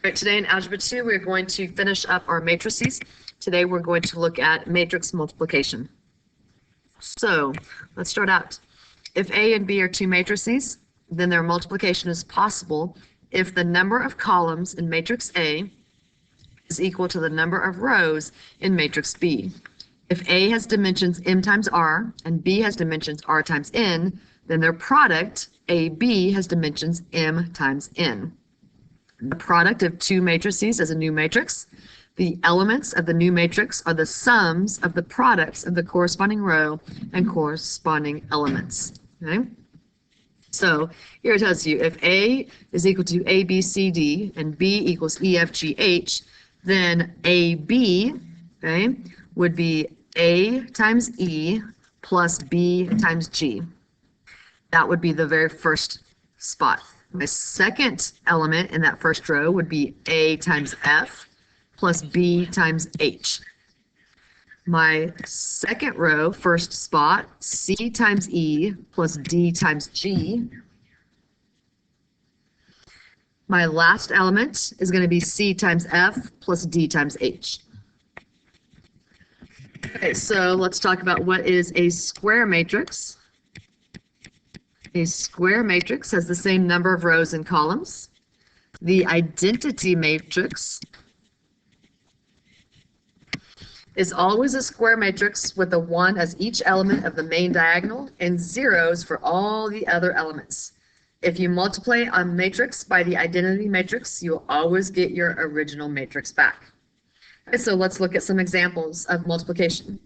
Right, today in Algebra 2, we're going to finish up our matrices. Today we're going to look at matrix multiplication. So let's start out. If A and B are two matrices, then their multiplication is possible if the number of columns in matrix A is equal to the number of rows in matrix B. If A has dimensions m times r and B has dimensions r times n, then their product, AB, has dimensions m times n. The product of two matrices is a new matrix. The elements of the new matrix are the sums of the products of the corresponding row and corresponding elements. Okay? So here it tells you if A is equal to A, B, C, D, and B equals E, F, G, H, then AB, okay, would be A times E plus B times G. That would be the very first spot. My second element in that first row would be A times F plus B times H. My second row, first spot, C times E plus D times G. My last element is going to be C times F plus D times H. Okay, so let's talk about what is a square matrix. A square matrix has the same number of rows and columns. The identity matrix is always a square matrix with a 1 as each element of the main diagonal and zeros for all the other elements. If you multiply a matrix by the identity matrix, you'll always get your original matrix back. Okay, so let's look at some examples of multiplication.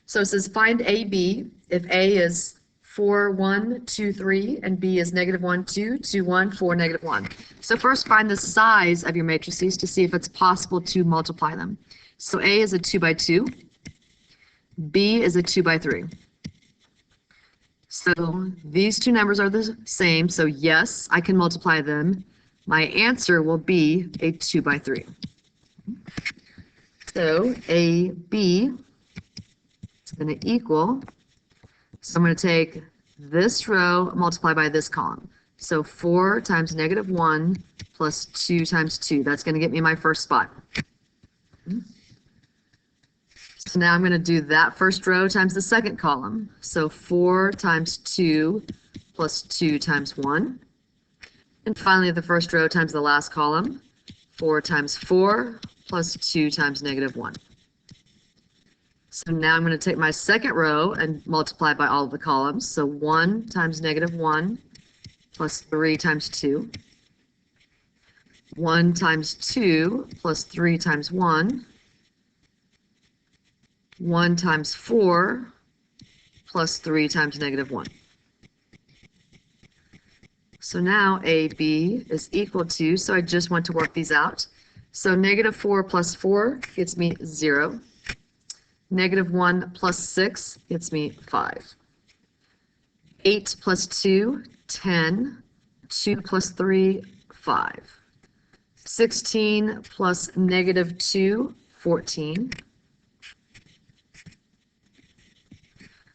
So it says find AB if A is 4, 1, 2, 3, and B is negative 1, 2, 2, 1, 4, negative 1. So first find the size of your matrices to see if it's possible to multiply them. So A is a 2 by 2, B is a 2 by 3. So these two numbers are the same, so yes, I can multiply them. My answer will be a 2 by 3. So AB is going to equal, so I'm going to take this row, multiply by this column. So 4 times negative 1 plus 2 times 2. That's going to get me my first spot. So now I'm going to do that first row times the second column. So 4 times 2 plus 2 times 1. And finally the first row times the last column. 4 times 4 plus 2 times negative 1. So now I'm going to take my second row and multiply by all of the columns. So 1 times negative 1 plus 3 times 2. 1 times 2 plus 3 times 1. 1 times 4 plus 3 times negative 1. So now AB is equal to, so I just want to work these out. So negative 4 plus 4 gets me 0. Negative 1 plus 6 gets me 5. 8 plus 2, 10. 2 plus 3, 5. 16 plus negative 2, 14.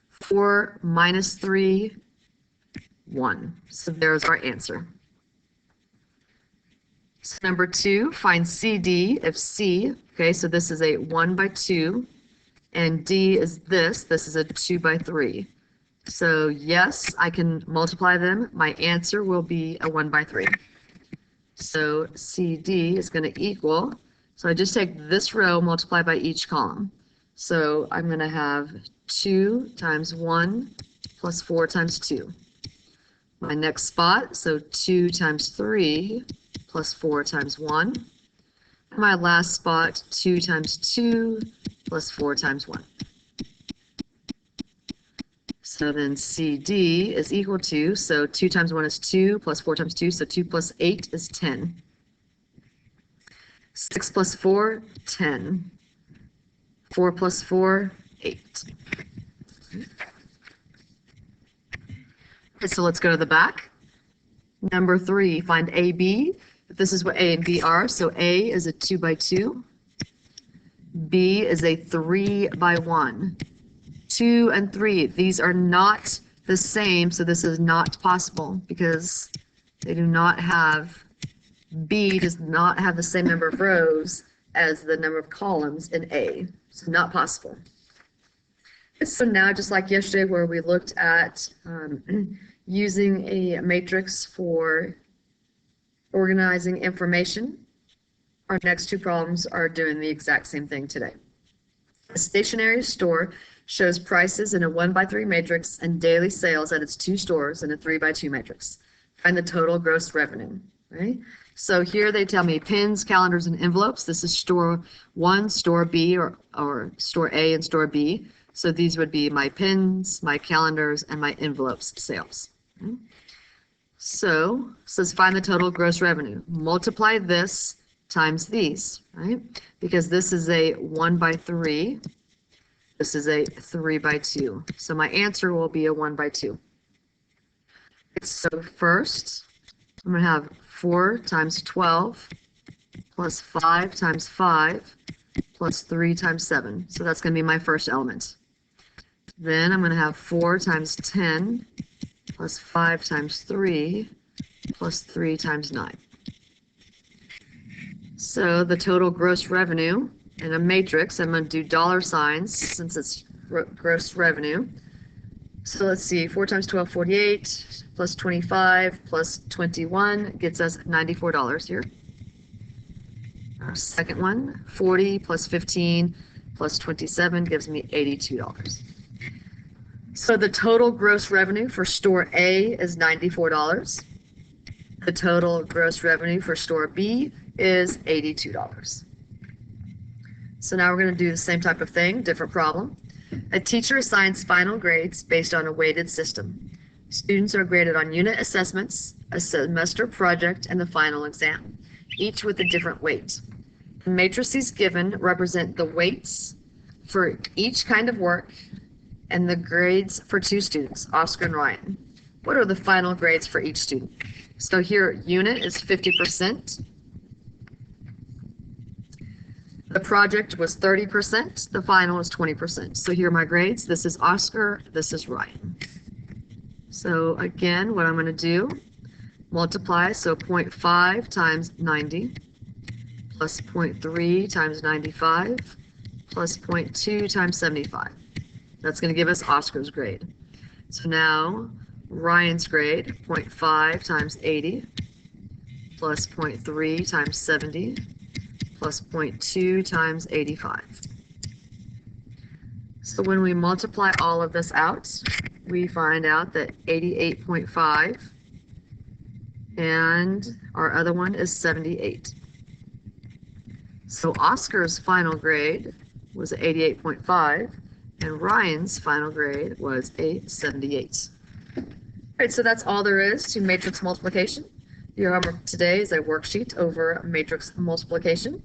4 minus 3, 1. So there's our answer. So number 2, find CD if C, okay, so this is a 1 by 2. And D is this is a 2 by 3. So yes, I can multiply them. My answer will be a 1 by 3. So CD is going to equal, so I just take this row, multiply by each column. So I'm going to have 2 times 1 plus 4 times 2. My next spot, so 2 times 3 plus 4 times 1. And my last spot, 2 times 2 plus 4 times 1. So then CD is equal to, so 2 times 1 is 2 plus 4 times 2, so 2 plus 8 is 10. 6 plus 4, 10. 4 plus 4, 8. Okay, so let's go to the back. Number 3, find AB. This is what A and B are. So A is a 2 by 2. B is a 3 by 1. 2 and 3, these are not the same, so this is not possible because they do not have B does not have the same number of rows as the number of columns in A. So not possible. So now, just like yesterday where we looked at using a matrix for organizing information, our next two problems are doing the exact same thing today. A stationery store shows prices in a 1x3 matrix and daily sales at its two stores in a 3x2 matrix. Find the total gross revenue, right? So here they tell me pens, calendars, and envelopes. This is store 1, store B, or store A and store B. So these would be my pens, my calendars, and my envelopes sales. Okay. So it says find the total gross revenue. Multiply this times these, right? Because this is a 1x3. This is a 3x2. So my answer will be a 1x2. So first, I'm going to have 4 times 12 plus 5 times 5 plus 3 times 7. So that's going to be my first element. Then I'm going to have 4 times 10 plus 5 times 3 plus 3 times 9. So the total gross revenue in a matrix, I'm going to do dollar signs since it's gross revenue. So let's see, 4 times 12, 48, plus 25, plus 21 gets us $94 here. Our second one, 40 plus 15 plus 27 gives me $82. So the total gross revenue for store A is $94. The total gross revenue for store B is $82. So now we're going to do the same type of thing, different problem. A teacher assigns final grades based on a weighted system. Students are graded on unit assessments, a semester project, and the final exam, each with a different weight. The matrices given represent the weights for each kind of work and the grades for two students, Oscar and Ryan. What are the final grades for each student? So here, unit is 50%. The project was 30%, the final is 20%. So here are my grades. This is Oscar, this is Ryan. So again, what I'm going to do, multiply, so 0.5 times 90 plus 0.3 times 95 plus 0.2 times 75. That's going to give us Oscar's grade. So now Ryan's grade, 0.5 times 80 plus 0.3 times 70 plus 0.2 times 85. So when we multiply all of this out, we find out that 88.5 and our other one is 78. So Oscar's final grade was 88.5 and Ryan's final grade was a 78. All right, so that's all there is to matrix multiplication. Your homework today is a worksheet over matrix multiplication.